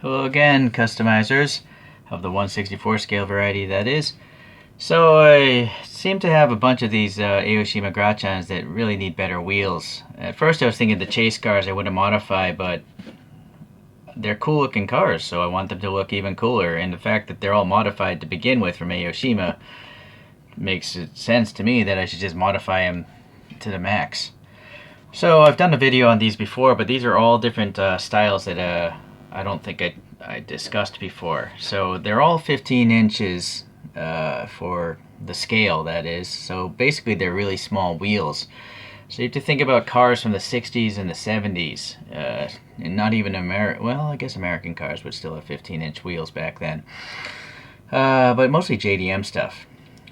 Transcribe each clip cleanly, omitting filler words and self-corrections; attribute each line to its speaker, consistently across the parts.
Speaker 1: Hello again, customizers of the 1/64 scale variety, that is. So I seem to have a bunch of these Aoshima Grachans that really need better wheels. At first I was thinking the chase cars I wouldn't modify, but they're cool looking cars, so I want them to look even cooler. And the fact that they're all modified to begin with from Aoshima makes it sense to me that I should just modify them to the max. So I've done a video on these before, but these are all different styles that I don't think I discussed before. So they're all 15 inches for the scale, that is. So basically they're really small wheels. So you have to think about cars from the 60s and the 70s. And not even well, I guess American cars would still have 15-inch wheels back then. But mostly JDM stuff.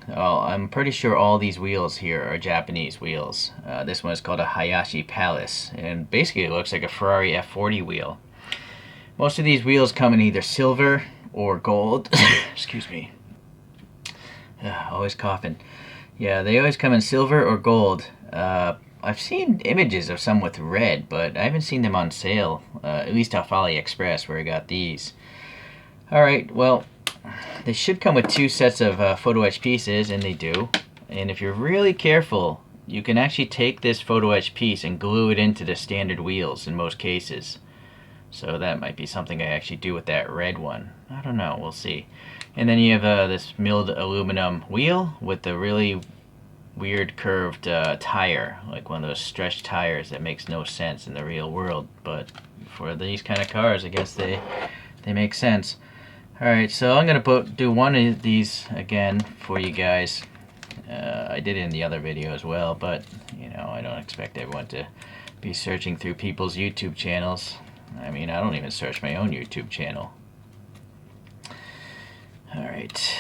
Speaker 1: Well, I'm pretty sure all these wheels here are Japanese wheels. This one is called a Hayashi Palace, and basically it looks like a Ferrari F40 wheel. Most of these wheels come in either silver or gold. Excuse me. Always coughing. Yeah, they always come in silver or gold. I've seen images of some with red, but I haven't seen them on sale, at least off AliExpress where I got these. Alright, well, they should come with two sets of photo etch pieces, and they do. And if you're really careful, you can actually take this photo etch piece and glue it into the standard wheels in most cases. So that might be something I actually do with that red one. I don't know, we'll see. And then you have this milled aluminum wheel with the really weird curved tire, like one of those stretched tires that makes no sense in the real world, but for these kind of cars, I guess they make sense. Alright, so I'm going to do one of these again for you guys. I did it in the other video as well, but you know, I don't expect everyone to be searching through people's YouTube channels. I mean, I don't even search my own YouTube channel. Alright.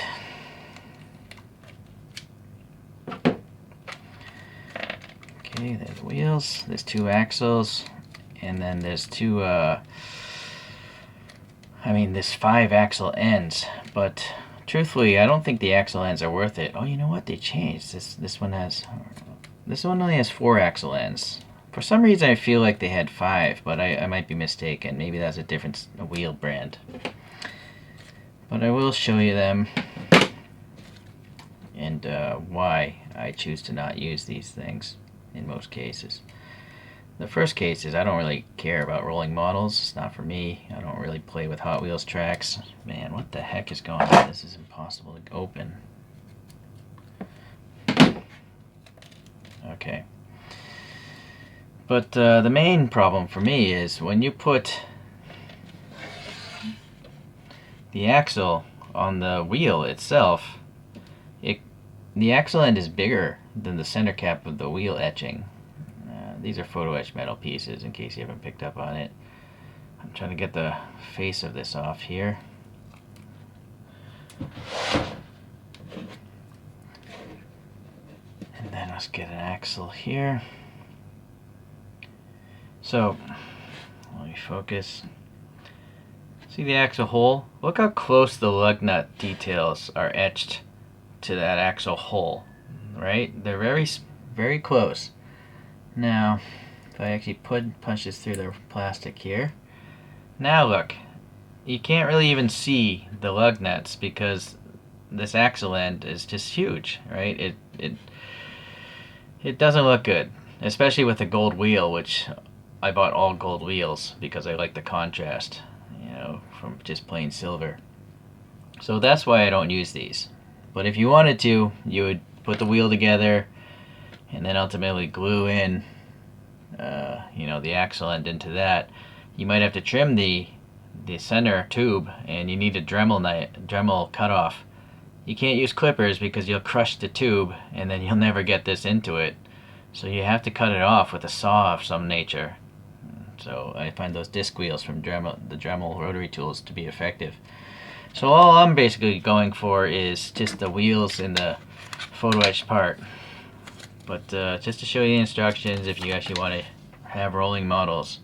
Speaker 1: Okay, there's the wheels, there's two axles, and then there's two, there's 5 axle ends, but truthfully, I don't think the axle ends are worth it. Oh, you know what? They changed. This one only has 4 axle ends. For some reason, I feel like they had 5, but I might be mistaken. Maybe that's a different wheel brand. But I will show you them and why I choose to not use these things in most cases. The first case is I don't really care about rolling models. It's not for me. I don't really play with Hot Wheels tracks. Man, what the heck is going on? This is impossible to open. Okay. But the main problem for me is when you put the axle on the wheel itself, the axle end is bigger than the center cap of the wheel etching. These are photo etched metal pieces in case you haven't picked up on it. I'm trying to get the face of this off here. And then let's get an axle here. So, let me focus. See the axle hole? Look how close the lug nut details are etched to that axle hole, right? They're very, very close. Now, if I actually punch this through the plastic here, now look, you can't really even see the lug nuts because this axle end is just huge, right? It doesn't look good, especially with a gold wheel, which I bought all gold wheels because I like the contrast, you know, from just plain silver. So that's why I don't use these. But if you wanted to, you would put the wheel together and then ultimately glue in the axle end into that. You might have to trim the center tube, and you need a Dremel cutoff. You can't use clippers because you'll crush the tube and then you'll never get this into it. So you have to cut it off with a saw of some nature. So I find those disc wheels from the Dremel rotary tools to be effective. So all I'm basically going for is just the wheels in the photo etched part. But just to show you the instructions, if you actually want to have rolling models,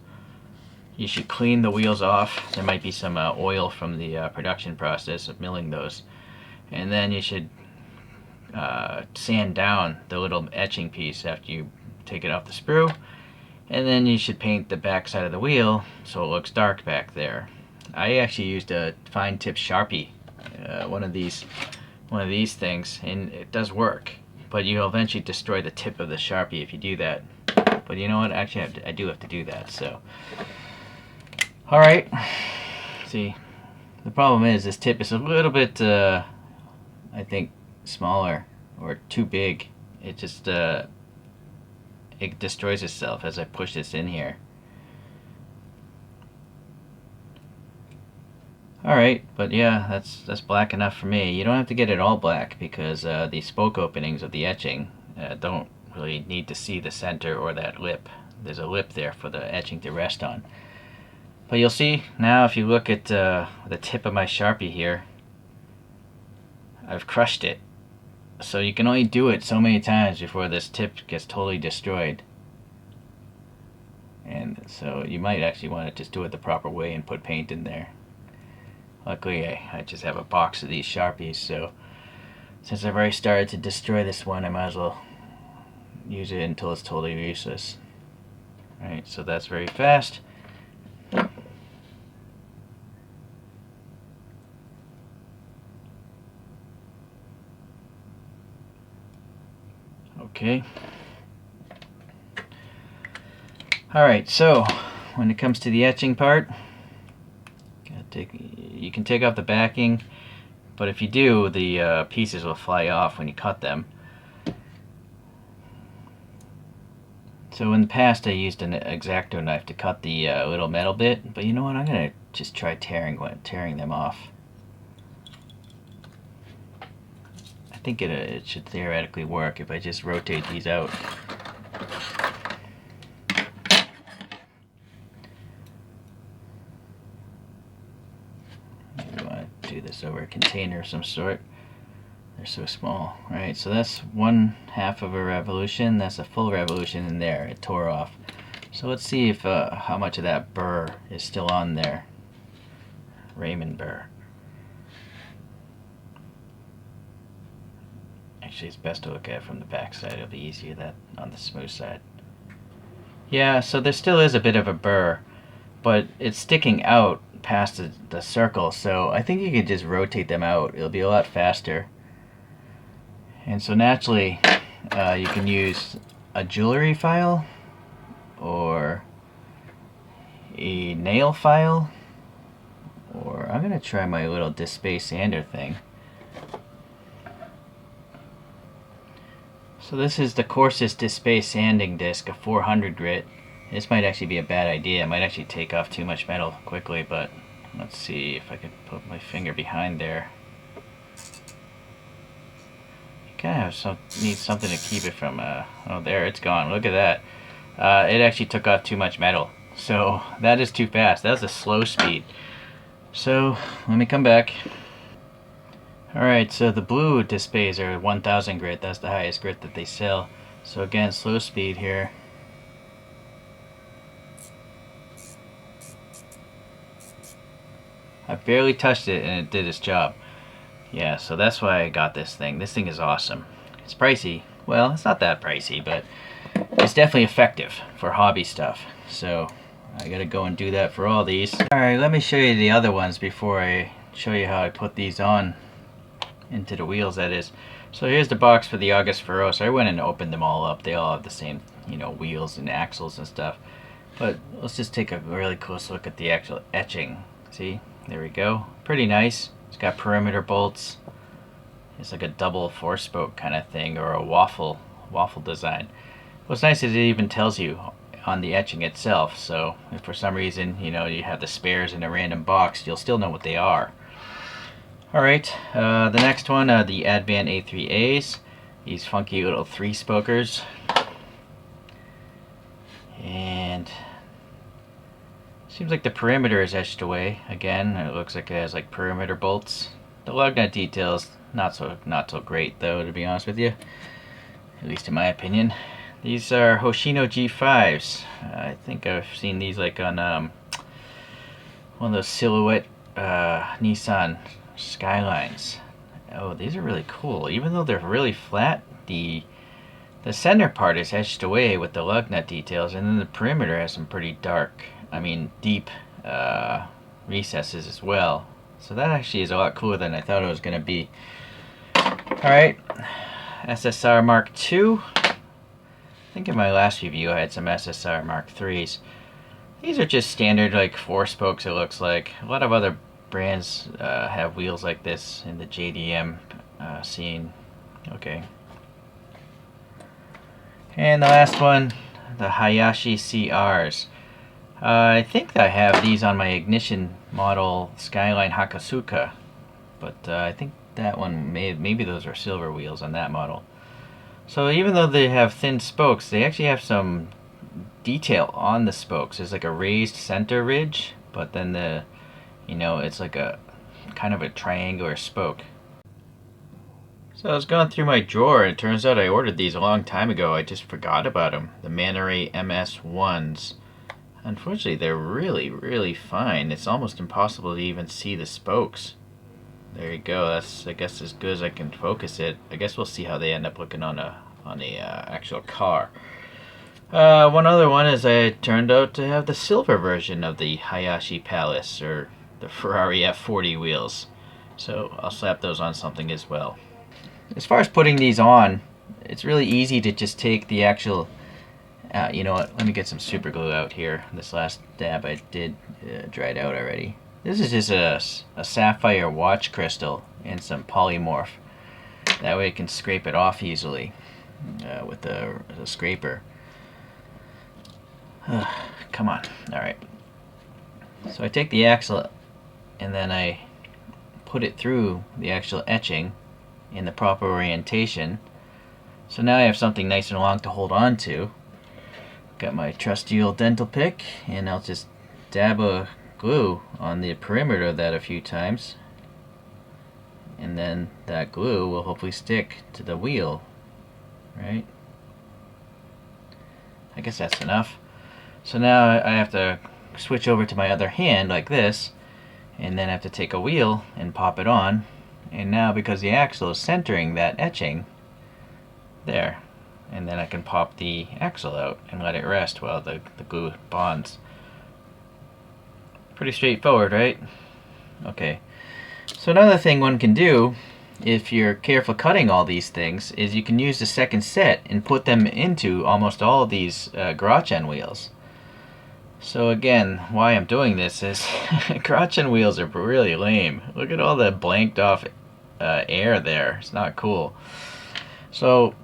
Speaker 1: you should clean the wheels off. There might be some oil from the production process of milling those. And then you should sand down the little etching piece after you take it off the sprue. And then you should paint the back side of the wheel so it looks dark back there. I actually used a fine tip Sharpie, one of these things, and it does work. But you'll eventually destroy the tip of the Sharpie if you do that. But you know what? Actually, I do have to do that. So, all right. See, the problem is this tip is a little bit, I think, smaller or too big. It just it destroys itself as I push this in here. Alright, but yeah, that's black enough for me. You don't have to get it all black because the spoke openings of the etching don't really need to see the center or that lip. There's a lip there for the etching to rest on. But you'll see now if you look at the tip of my Sharpie here, I've crushed it. So you can only do it so many times before this tip gets totally destroyed. And so you might actually want to just do it the proper way and put paint in there. Luckily, I just have a box of these Sharpies, so since I've already started to destroy this one, I might as well use it until it's totally useless. Alright, so that's very fast. Okay. Alright, so when it comes to the etching part, you can take off the backing, but if you do, the pieces will fly off when you cut them. So in the past I used an X-Acto knife to cut the little metal bit, but you know what, I'm going to just try tearing them off. I think it should theoretically work if I just rotate these out. Do this over a container of some sort. They're so small. Right, so that's 1/2 of a revolution. That's a full revolution in there. It tore off. So let's see if how much of that burr is still on there. Raymond burr. Actually, it's best to look at it from the back side. It'll be easier that on the smooth side. Yeah, so there still is a bit of a burr, but it's sticking out past the circle, so I think you could just rotate them out. It'll be a lot faster. And so naturally, you can use a jewelry file or a nail file, or I'm going to try my little disc space sander thing. So this is the coarsest disc space sanding disc, a 400 grit. This might actually be a bad idea. It might actually take off too much metal quickly, but let's see if I can put my finger behind there. You kind of need something to keep it from, oh there, it's gone. Look at that. It actually took off too much metal. So that is too fast. That was a slow speed. So let me come back. Alright, so the blue disc bays are 1000 grit. That's the highest grit that they sell. So again, slow speed here. I barely touched it and it did its job. Yeah, so that's why I got this thing. This thing is awesome. It's pricey. Well, it's not that pricey, but it's definitely effective for hobby stuff. So I gotta go and do that for all these. Alright, let me show you the other ones before I show you how I put these on into the wheels, that is. So here's the box for the August Feroce. I went and opened them all up. They all have the same, you know, wheels and axles and stuff. But let's just take a really close look at the actual etching. See? There we go. Pretty nice. It's got perimeter bolts. It's like a double 4-spoke kind of thing, or a waffle design. What's nice is it even tells you on the etching itself. So if for some reason, you know, you have the spares in a random box, you'll still know what they are. Alright, the next one, the Advan A3As. These funky little 3-spokers. And seems like the perimeter is etched away. Again, it looks like it has like perimeter bolts. The lug nut details not so great though, to be honest with you. At least in my opinion. These are Hoshino G5s. I think I've seen these like on one of those silhouette Nissan Skylines. Oh, these are really cool. Even though they're really flat, the center part is etched away with the lug nut details, and then the perimeter has some pretty dark, I mean deep recesses as well. So that actually is a lot cooler than I thought it was going to be. Alright, SSR Mark II. I think in my last review I had some SSR Mark IIIs. These are just standard like 4 spokes, it looks like. A lot of other brands have wheels like this in the JDM scene. Okay. And the last one, the Hayashi CRs. I think I have these on my ignition model Skyline Hakasuka, but I think that one maybe those are silver wheels on that model. So even though they have thin spokes, they actually have some detail on the spokes. There's like a raised center ridge, but then it's like a kind of a triangular spoke. So I was going through my drawer, and it turns out I ordered these a long time ago. I just forgot about them. The Manta Ray Ms Ones. Unfortunately, they're really, really fine. It's almost impossible to even see the spokes. There you go. That's, I guess, as good as I can focus it. I guess we'll see how they end up looking on the actual car. One other one is I turned out to have the silver version of the Hayashi Palace, or the Ferrari F40 wheels. So I'll slap those on something as well. As far as putting these on, it's really easy to just take the actual, you know what, let me get some super glue out here. This last dab I did dried out already. This is just a sapphire watch crystal and some polymorph. That way I can scrape it off easily with the scraper. Come on. Alright. So I take the axle and then I put it through the actual etching in the proper orientation. So now I have something nice and long to hold on to. Got my trusty old dental pick, and I'll just dab a glue on the perimeter of that a few times, and then that glue will hopefully stick to the wheel, right? I guess that's enough. So now I have to switch over to my other hand like this, and then I have to take a wheel and pop it on. And now, because the axle is centering that etching there, and then I can pop the axle out and let it rest while the glue bonds. Pretty straightforward, right? Okay. So another thing one can do, if you're careful cutting all these things, is you can use the second set and put them into almost all of these Grachan wheels. So again, why I'm doing this is Grachan wheels are really lame. Look at all the blanked off air there. It's not cool. So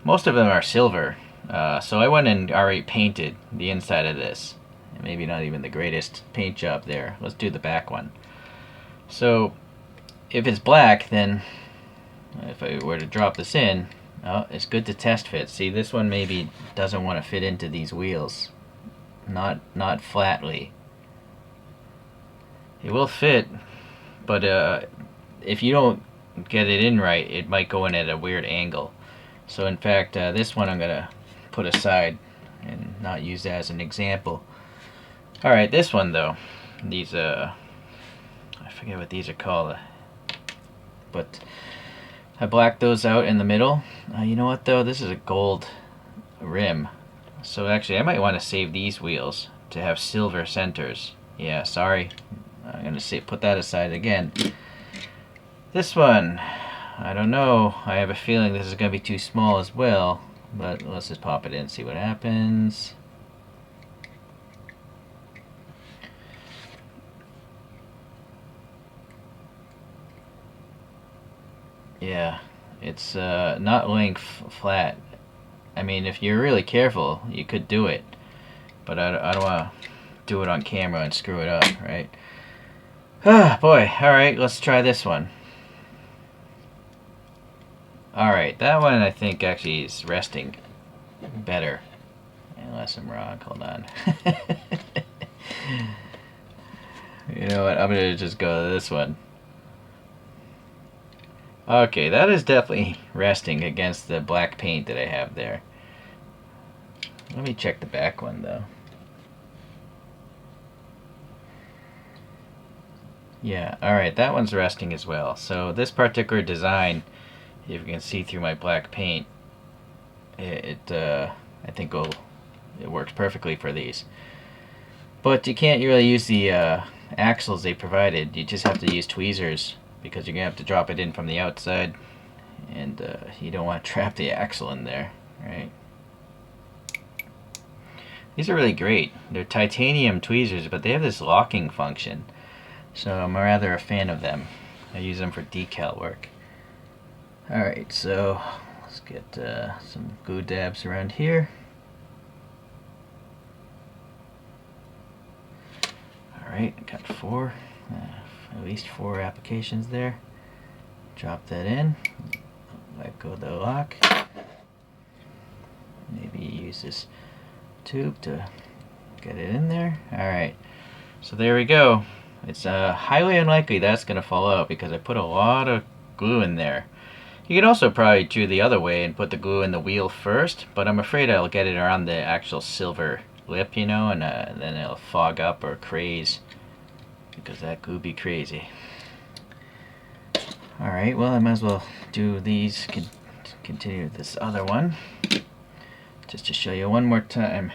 Speaker 1: most of them are silver. So I went and already painted the inside of this. Maybe not even the greatest paint job there. Let's do the back one. So if it's black, then if I were to drop this in, oh, it's good to test fit. See, this one maybe doesn't want to fit into these wheels. Not flatly. It will fit, but if you don't get it in right, it might go in at a weird angle. So in fact, this one I'm gonna put aside and not use that as an example. Alright, this one though, these I forget what these are called, but I blacked those out in the middle. You know what though, this is a gold rim, so actually I might want to save these wheels to have silver centers. Yeah, sorry, I'm gonna put that aside again. This one, I don't know, I have a feeling this is gonna be too small as well, but let's just pop it in and see what happens. Yeah, it's not laying flat. I mean, if you're really careful, you could do it, but I don't want to do it on camera and screw it up, right? Ah, boy. Alright, let's try this one. Alright, that one I think actually is resting better. Unless I'm wrong, hold on. You know what, I'm going to just go to this one. Okay, that is definitely resting against the black paint that I have there. Let me check the back one though. Yeah, alright, that one's resting as well. So this particular design, if you can see through my black paint, I think it works perfectly for these. But you can't really use the axles they provided. You just have to use tweezers because you're gonna have to drop it in from the outside, and you don't want to trap the axle in there, right? These are really great. They're titanium tweezers, but they have this locking function, so I'm rather a fan of them. I use them for decal work. Alright, so let's get some glue dabs around here. Alright, got at least four applications there. Drop that in, let go of the lock. Maybe use this tube to get it in there. Alright, so there we go. It's highly unlikely that's going to fall out because I put a lot of glue in there. You could also probably do the other way and put the glue in the wheel first, but I'm afraid I'll get it around the actual silver lip, you know, and then it'll fog up or craze, because that glue be crazy. Alright, well I might as well do these, continue with this other one, just to show you one more time.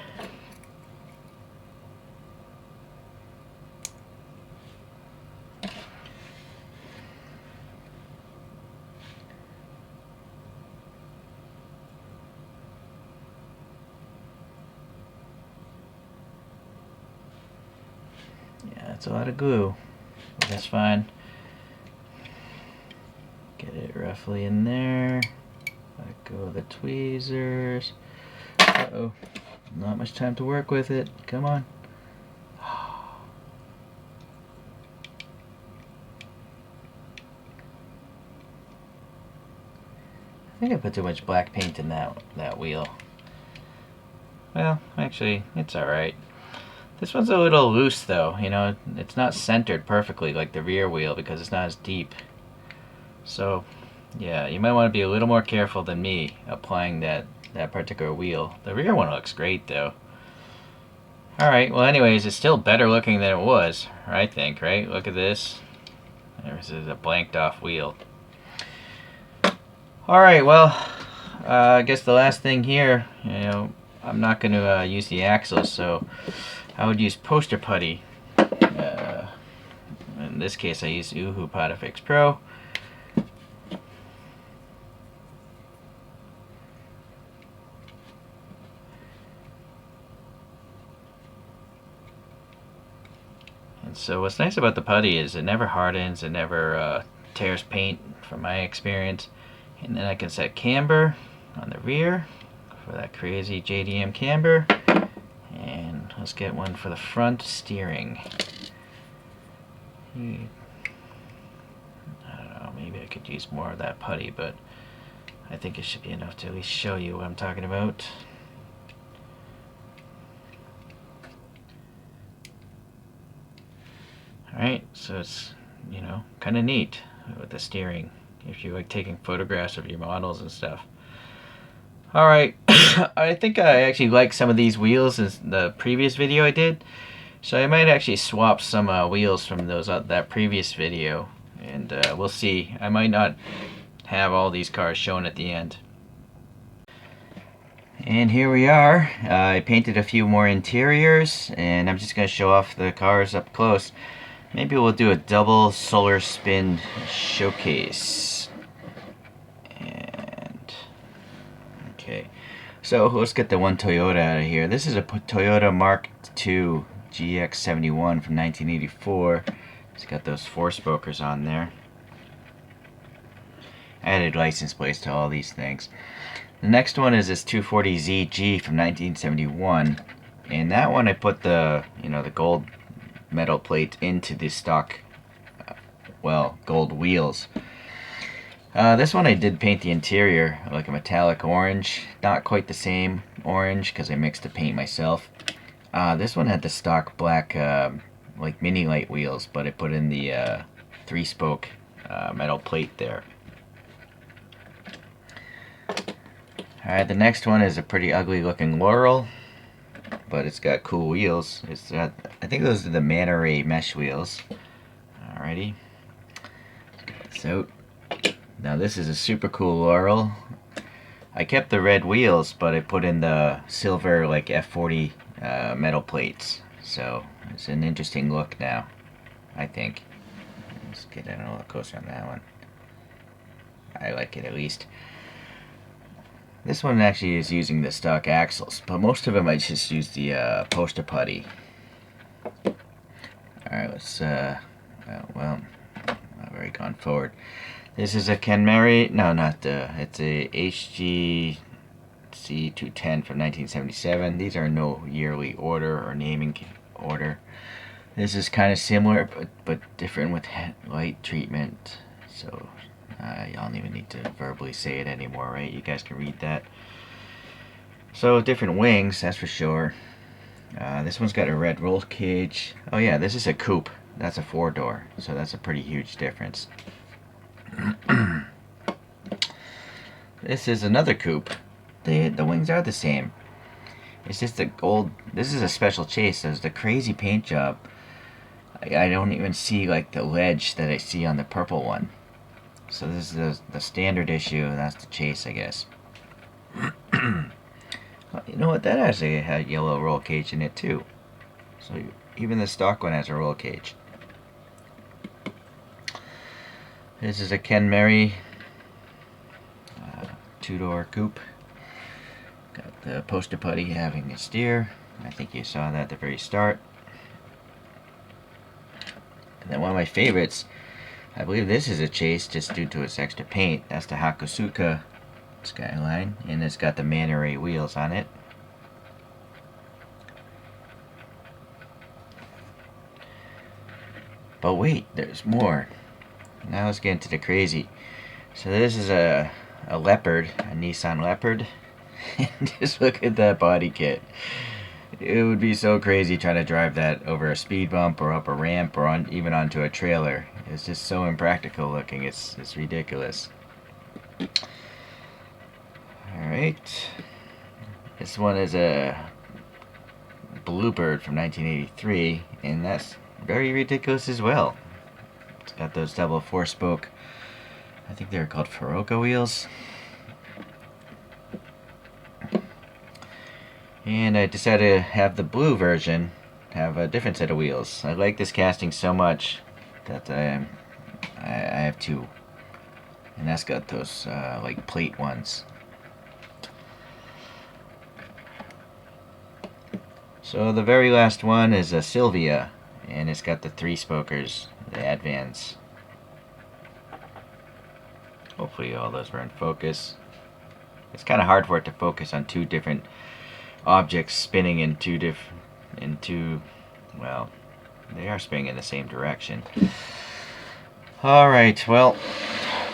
Speaker 1: Yeah, that's a lot of glue, but that's fine. Get it roughly in there. Let go of the tweezers. Uh-oh, not much time to work with it. Come on. I think I put too much black paint in that wheel. Well, actually, it's alright. This one's a little loose though, you know, it's not centered perfectly like the rear wheel because it's not as deep. So, yeah, you might want to be a little more careful than me applying that particular wheel. The rear one looks great though. Alright, well anyways, it's still better looking than it was, I think, right? Look at this. This is a blanked off wheel. Alright, well, I guess the last thing here, you know, I'm not going to use the axles, so I would use poster putty. In this case, I use Uhu Potafix Pro. And so what's nice about the putty is it never hardens, it never tears paint, from my experience. And then I can set camber on the rear for that crazy JDM camber. And let's get one for the front steering. I don't know, maybe I could use more of that putty, but I think it should be enough to at least show you what I'm talking about. Alright, so it's, you know, kind of neat with the steering if you like taking photographs of your models and stuff. Alright, I think I actually like some of these wheels in the previous video I did, so I might actually swap some wheels from those that previous video, and we'll see. I might not have all these cars shown at the end. And here we are. I painted a few more interiors, and I'm just going to show off the cars up close. Maybe we'll do a double solar spin showcase. And okay, so let's get the one Toyota out of here. This is a Toyota Mark II GX71 from 1984. It's got those four-spokers on there. Added license plates to all these things. The next one is this 240ZG from 1971, and that one I put the, you know, the gold metal plate into the stock, well, gold wheels. This one I did paint the interior like a metallic orange, not quite the same orange because I mixed the paint myself. This one had the stock black like mini light wheels, but I put in the 3-spoke metal plate there. Alright, the next one is a pretty ugly looking Laurel, but it's got cool wheels. It's got, I think those are the Manta Ray mesh wheels. Alrighty. So, now this is a super cool Laurel. I kept the red wheels, but I put in the silver like F40 metal plates. So, it's an interesting look now. I think. Let's get in a little closer on that one. I like it at least. This one actually is using the stock axles, but most of them I just use the poster putty. Alright, let's, well, I've already gone forward. This is a camber, no, not it's a HGC 210 from 1977. These are no yearly order or naming order. This is kind of similar, but different with light treatment. So, I don't even need to verbally say it anymore, right? You guys can read that. So, different wings, that's for sure. This one's got a red roll cage. Oh yeah, this is a coupe. That's a 4-door, so that's a pretty huge difference. This is another coupe. The wings are the same. It's just the gold. This is a special chase. There's the crazy paint job. I don't even see like the ledge that I see on the purple one. So this is the standard issue. That's the chase, I guess. You know what? That actually had a yellow roll cage in it too. So even the stock one has a roll cage. This is a camber 2-door coupe. Got the poster putty having a steer. I think you saw that at the very start. And then one of my favorites, I believe this is a chase just due to its extra paint. That's the Hakusuka Skyline, and it's got the Manta Ray wheels on it. But wait, there's more. Now let's get into the crazy. So this is a Leopard, a Nissan Leopard. And just look at that body kit. It would be so crazy trying to drive that over a speed bump or up a ramp or even onto a trailer. It's just so impractical looking. It's ridiculous. Alright. This one is a Bluebird from 1983, and that's very ridiculous as well. It's got those double 4-spoke, I think they're called Furoka wheels. And I decided to have the blue version have a different set of wheels. I like this casting so much that I have two. And that's got those like plate ones. So the very last one is a Sylvia, and it's got the 3-spokers, the Advance. Hopefully all those were in focus. It's kind of hard for it to focus on two different objects spinning in well, they are spinning in the same direction. Alright, well,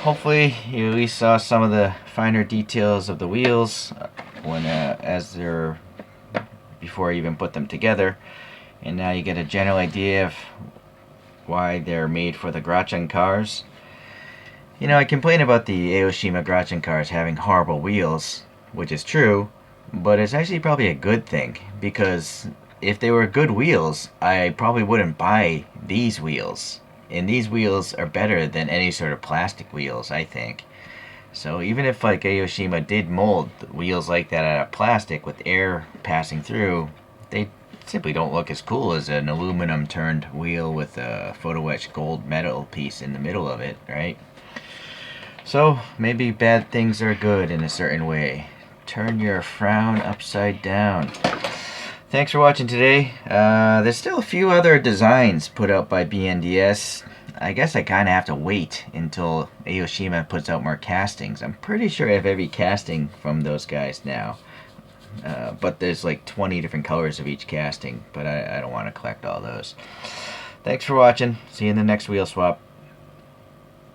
Speaker 1: hopefully you at least saw some of the finer details of the wheels when as they're before I even put them together, and now you get a general idea of why they're made for the Grachan cars. You know, I complain about the Aoshima Grachan cars having horrible wheels, which is true, but it's actually probably a good thing, because if they were good wheels, I probably wouldn't buy these wheels. And these wheels are better than any sort of plastic wheels, I think. So even if like Aoshima did mold wheels like that out of plastic with air passing through, they simply don't look as cool as an aluminum turned wheel with a photo etched gold metal piece in the middle of it, right? So maybe bad things are good in a certain way. Turn your frown upside down. Thanks for watching today. There's still a few other designs put out by BNDS. I guess I kind of have to wait until Aoshima puts out more castings. I'm pretty sure I have every casting from those guys now. But there's like 20 different colors of each casting, but I don't want to collect all those. Thanks for watching. See you in the next wheel swap.